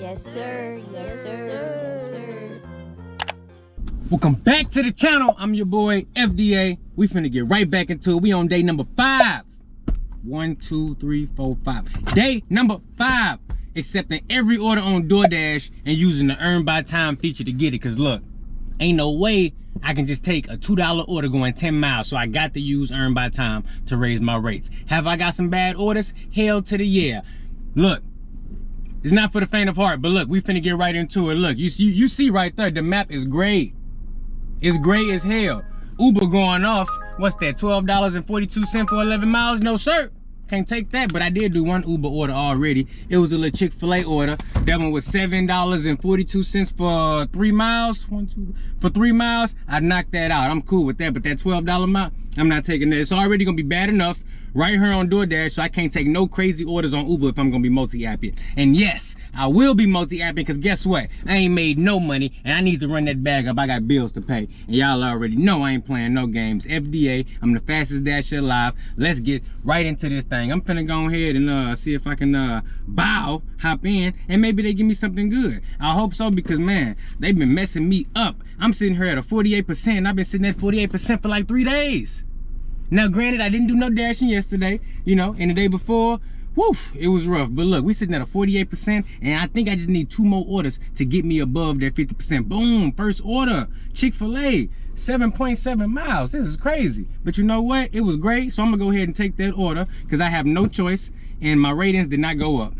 Yes, sir. Yes, sir. Yes, sir. Welcome back to the channel. I'm your boy, FDA. We finna get right back into it. We on day number 5. 1, 2, 3, 4, 5. Day number 5. Accepting every order on Doordash and using the earn by time feature to get it. Cause look, ain't no way I can just take a $2 order going 10 miles. So I got to use earn by time to raise my rates. Have I got some bad orders? Hell to the yeah. Look, it's not for the faint of heart, but look, we finna get right into it. Look, you see right there, the map is gray. It's gray as hell. Uber going off, what's that, $12.42 for 11 miles? No, sir. Can't take that, but I did do one Uber order already. It was a little Chick-fil-A order. That one was $7.42 for 3 miles. For 3 miles, I knocked that out. I'm cool with that, but that $12 amount, I'm not taking that. It's already gonna be bad enough right here on Doordash, so I can't take no crazy orders on Uber if I'm gonna be multi-apping. And yes, I will be multi-apping, because guess what? I ain't made no money, and I need to run that bag up. I got bills to pay. And y'all already know I ain't playing no games. FDA, I'm the fastest dasher alive. Let's get right into this thing. I'm finna go ahead and see if I can hop in, and maybe they give me something good. I hope so, because man, they've been messing me up. I'm sitting here at a 48%, and I've been sitting at 48% for like 3 days. Now, granted, I didn't do no dashing yesterday, you know, and the day before, whew, it was rough. But look, we sitting at a 48%, and I think I just need 2 more orders to get me above that 50%. Boom, first order, Chick-fil-A, 7.7 miles. This is crazy. But you know what? It was great, so I'm gonna go ahead and take that order, because I have no choice, and my ratings did not go up.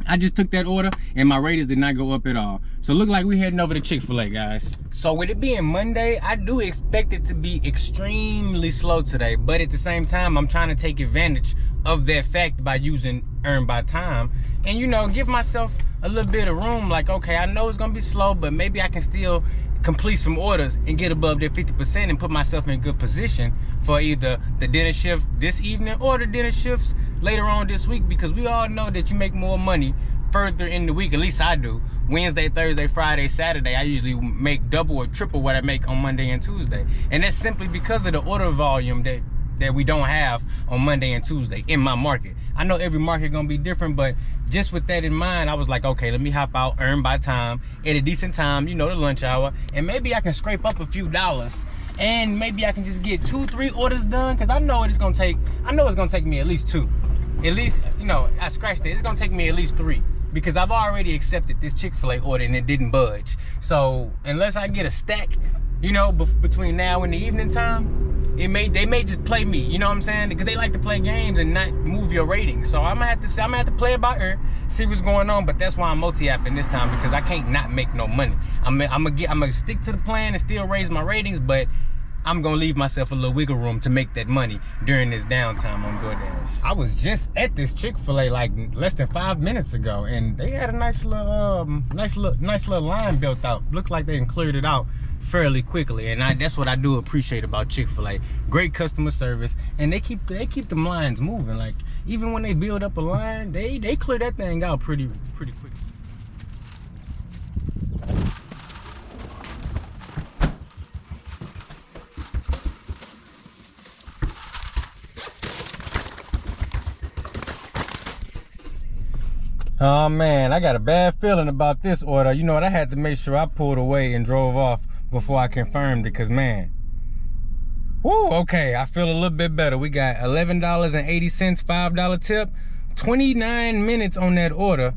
I just took that order and my ratings did not go up at all. So look like we heading over to Chick-fil-A, guys. So with it being Monday, I do expect it to be extremely slow today, but at the same time, I'm trying to take advantage of that fact by using earn by time and, you know, give myself a little bit of room. Like, okay, I know it's gonna be slow, but maybe I can still complete some orders and get above that 50% and put myself in good position for either the dinner shift this evening or the dinner shifts later on this week, because we all know that you make more money further in the week. At least I do. Wednesday, Thursday, Friday, Saturday, I usually make double or triple what I make on Monday and Tuesday. And that's simply because of the order volume that we don't have on Monday and Tuesday in my market. I know every market gonna be different, but just with that in mind, I was like, okay, let me hop out, earn by time at a decent time, you know, the lunch hour, and maybe I can scrape up a few dollars, and maybe I can just get 2-3 orders done, because I know it's gonna take me at least 2. At least, you know, I scratched it. It's gonna take me at least 3, because I've already accepted this Chick-fil-A order and it didn't budge. So unless I get a stack, you know, between now and the evening time, they may just play me, you know what I'm saying? Because they like to play games and not move your ratings. So I'm gonna have to play it by ear, see what's going on. But that's why I'm multi-apping this time, because I can't not make no money. I'm gonna stick to the plan and still raise my ratings, but I'm gonna leave myself a little wiggle room to make that money during this downtime on Doordash. I was just at this Chick-fil-A like less than 5 minutes ago, and they had a nice little line built out. Looked like they cleared it out fairly quickly, and that's what I do appreciate about Chick-fil-A. Great customer service, and they keep the lines moving. Like, even when they build up a line, they clear that thing out pretty quick. Oh man, I got a bad feeling about this order. You know what, I had to make sure I pulled away and drove off before I confirmed it, because man, whoo, okay, I feel a little bit better. We got $11.80, $5 tip, 29 minutes on that order,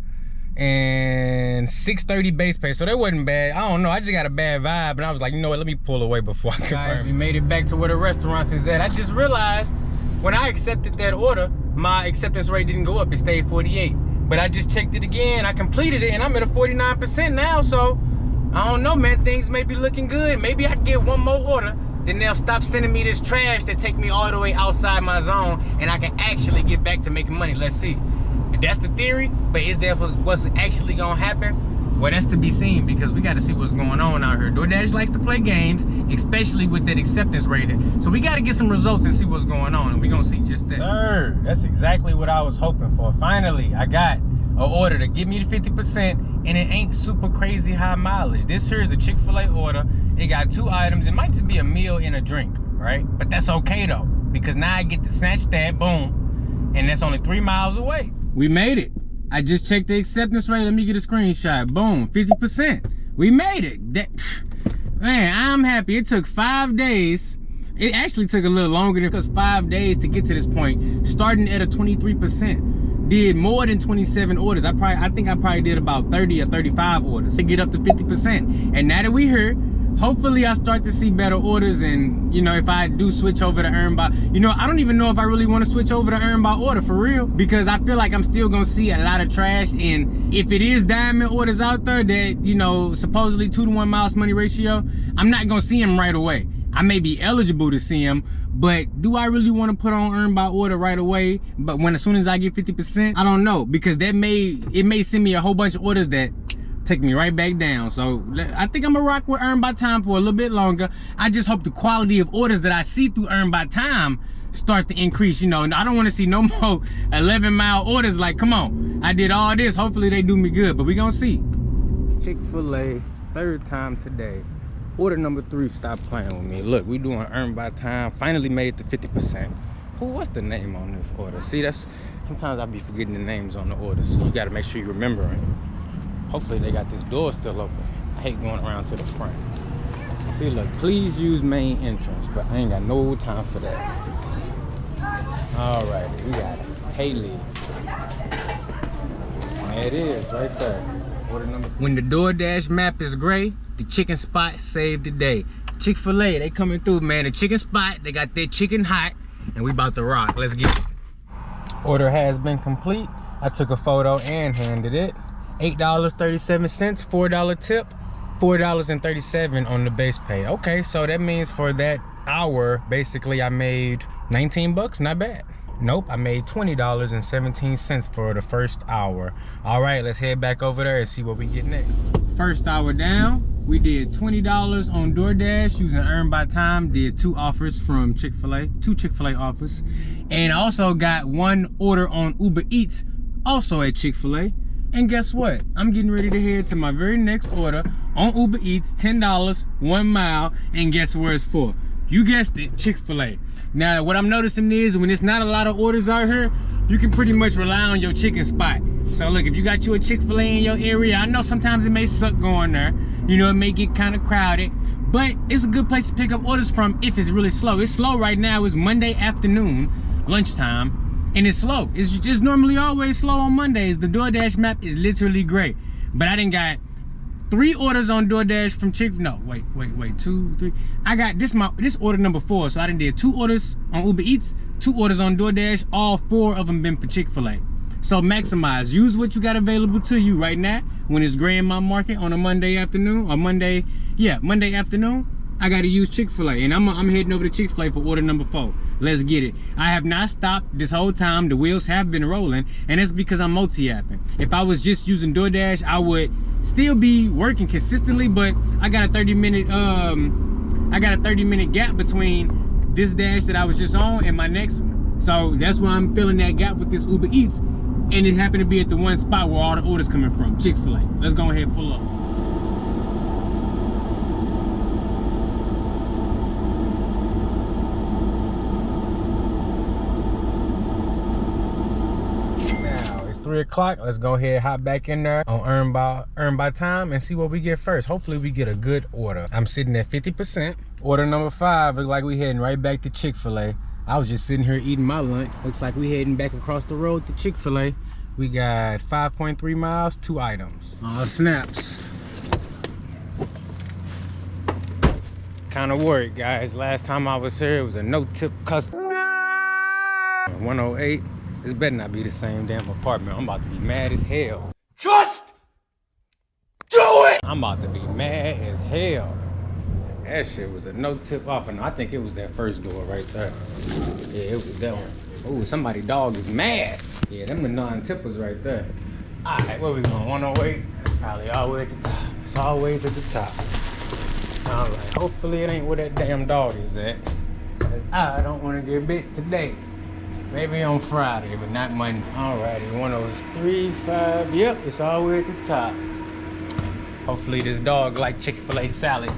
and 630 base pay. So that wasn't bad. I don't know, I just got a bad vibe, and I was like, you know what, let me pull away before I confirm. Guys, we made it back to where the restaurant is at. I just realized when I accepted that order, my acceptance rate didn't go up, it stayed 48. But I just checked it again, I completed it, and I'm at a 49% now, so I don't know, man, things may be looking good. Maybe I can get 1 more order, then they'll stop sending me this trash that take me all the way outside my zone, and I can actually get back to making money. Let's see. If that's the theory, but is that what's actually gonna happen? Well, that's to be seen, because we got to see what's going on out here. Doordash likes to play games, especially with that acceptance rating. So we got to get some results and see what's going on, and we're going to see just that. Sir, that's exactly what I was hoping for. Finally, I got an order to give me the 50%, and it ain't super crazy high mileage. This here is a Chick-fil-A order. It got 2 items. It might just be a meal and a drink, right? But that's okay, though, because now I get to snatch that, boom, and that's only 3 miles away. We made it. I just checked the acceptance rate. Let me get a screenshot. Boom, 50%. We made it. Man, I'm happy. It took 5 days. It actually took a little longer than because 5 days to get to this point. Starting at a 23%. Did more than 27 orders. I think I probably did about 30 or 35 orders to get up to 50%. And now that we're here, hopefully I start to see better orders. And you know, if I do switch over to earn by, you know, I don't even know if I really want to switch over to earn by order for real, because I feel like I'm still gonna see a lot of trash. And if it is diamond orders out there that, you know, supposedly 2 to 1 miles money ratio, I'm not gonna see them right away. I may be eligible to see them, but do I really want to put on earn by order right away? But as soon as I get 50%, I don't know, because it may send me a whole bunch of orders that take me right back down. So I think I'm gonna rock with earn by time for a little bit longer. I just hope the quality of orders that I see through earn by time start to increase. You know, I don't want to see no more 11-mile orders. Like, come on, I did all this, hopefully they do me good, but we gonna see. Chick-fil-A, 3rd time today. Order number 3, stop playing with me. Look, we doing earn by time. Finally made it to 50%. What's the name on this order? See, that's sometimes I be forgetting the names on the order, so you got to make sure you remember it. Hopefully they got this door still open. I hate going around to the front. See, look, please use main entrance, but I ain't got no time for that. All right, we got it. Haley. There it is, right there. Order number. When the Doordash map is gray, the chicken spot saved the day. Chick-fil-A, they coming through, man. The chicken spot, they got their chicken hot, and we about to rock. Let's get it. Order has been complete. I took a photo and handed it. $8.37, $4 tip, $4.37 on the base pay. Okay, so that means for that hour, basically I made 19 bucks, not bad. Nope, I made $20.17 for the first hour. All right, let's head back over there and see what we get next. First hour down, we did $20 on Doordash using earn by time. Did 2 offers from Chick-fil-A, 2 Chick-fil-A offers, and also got 1 order on Uber Eats, also at Chick-fil-A. And guess what? I'm getting ready to head to my very next order on Uber Eats, $10, 1 mile, and guess where it's for? You guessed it, Chick-fil-A. Now, what I'm noticing is when it's not a lot of orders out here, you can pretty much rely on your chicken spot. So look, if you got you a Chick-fil-A in your area, I know sometimes it may suck going there. You know, it may get kind of crowded, but it's a good place to pick up orders from if it's really slow. It's slow right now. It's Monday afternoon, lunchtime, and it's slow. It's just normally always slow on Mondays. The Doordash map is literally great. But I done got 3 orders on Doordash from wait, 2, 3. I got this order number 4. So I done did 2 orders on Uber Eats, 2 orders on Doordash, all 4 of them been for Chick-fil-A. So maximize, use what you got available to you right now when it's gray in my market on a Monday afternoon, or Monday afternoon. I gotta use Chick-fil-A, and I'm heading over to Chick-fil-A for order number 4. Let's get it. I have not stopped this whole time. The wheels have been rolling, and it's because I'm multi-apping. If I was just using Doordash, I would still be working consistently, but I got a 30-minute gap between this dash that I was just on and my next one. So that's why I'm filling that gap with this Uber Eats, and it happened to be at the one spot where all the orders coming from, Chick-fil-A. Let's go ahead and pull up. Now it's 3 o'clock. Let's go ahead, hop back in there on earn by time and see what we get first. Hopefully we get a good order. I'm sitting at 50%. Order number 5, look like we heading right back to Chick-fil-A. I was just sitting here eating my lunch. Looks like we heading back across the road to Chick-fil-A. We got 5.3 miles, 2 items. Snaps. Kind of worried, guys. Last time I was here, it was a no-tip customer. 108. This better not be the same damn apartment. I'm about to be mad as hell. Just do it! I'm about to be mad as hell. That shit was a no-tip offer. And I think it was that first door right there. Yeah, it was that one. Oh, somebody dog is mad. Yeah, them the non-tippers right there. All right, where we going? 108? That's probably all the way at the top. It's always at the top. All right, hopefully it ain't where that damn dog is at. I don't want to get bit today. Maybe on Friday, but not Monday. All righty, 103, 5. Yep, it's all the way at the top. Hopefully this dog like Chick-fil-A salad.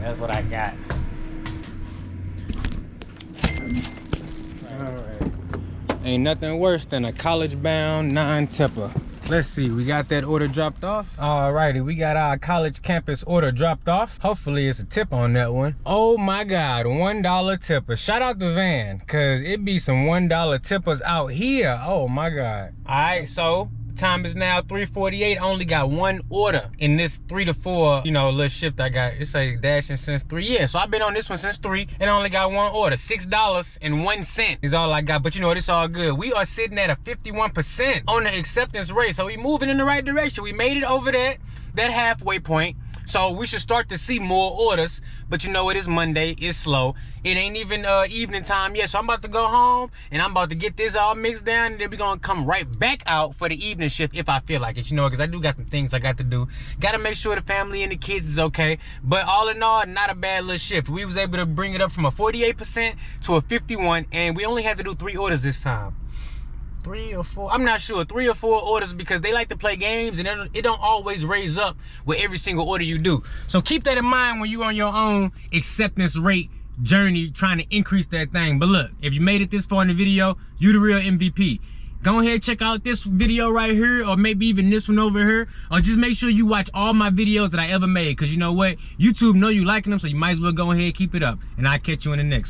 That's what I got. All right. Ain't nothing worse than a college-bound non-tipper. Let's see, we got that order dropped off. Alrighty, we got our college campus order dropped off. Hopefully it's a tip on that one. Oh my God, $1 tipper. Shout out to Van, cause it be some $1 tippers out here. Oh my God. All right, so time is now 3:48. I only got one order in this 3 to 4, you know, little shift I got. It's like dashing since 3. Yeah, so I've been on this one since 3 and I only got one order. $6.01 is all I got. But you know what? It's all good. We are sitting at a 51% on the acceptance rate. So we moving in the right direction. We made it over that halfway point. So we should start to see more orders. But you know, it is Monday, it's slow. It ain't even evening time yet. So I'm about to go home and I'm about to get this all mixed down. And then we're gonna come right back out for the evening shift if I feel like it, you know, because I do got some things I got to do. Gotta make sure the family and the kids is okay. But all in all, not a bad little shift. We was able to bring it up from a 48% to a 51%, and we only had to do 3 orders this time. 3 or 4, I'm not sure, 3 or 4 orders, because they like to play games and it don't always raise up with every single order you do. So keep that in mind when you're on your own acceptance rate journey trying to increase that thing. But look, if you made it this far in the video, you the real MVP. Go ahead, check out this video right here, or maybe even this one over here, or just make sure you watch all my videos that I ever made, because you know what, YouTube know you liking them, so you might as well go ahead, keep it up, and I'll catch you in the next one.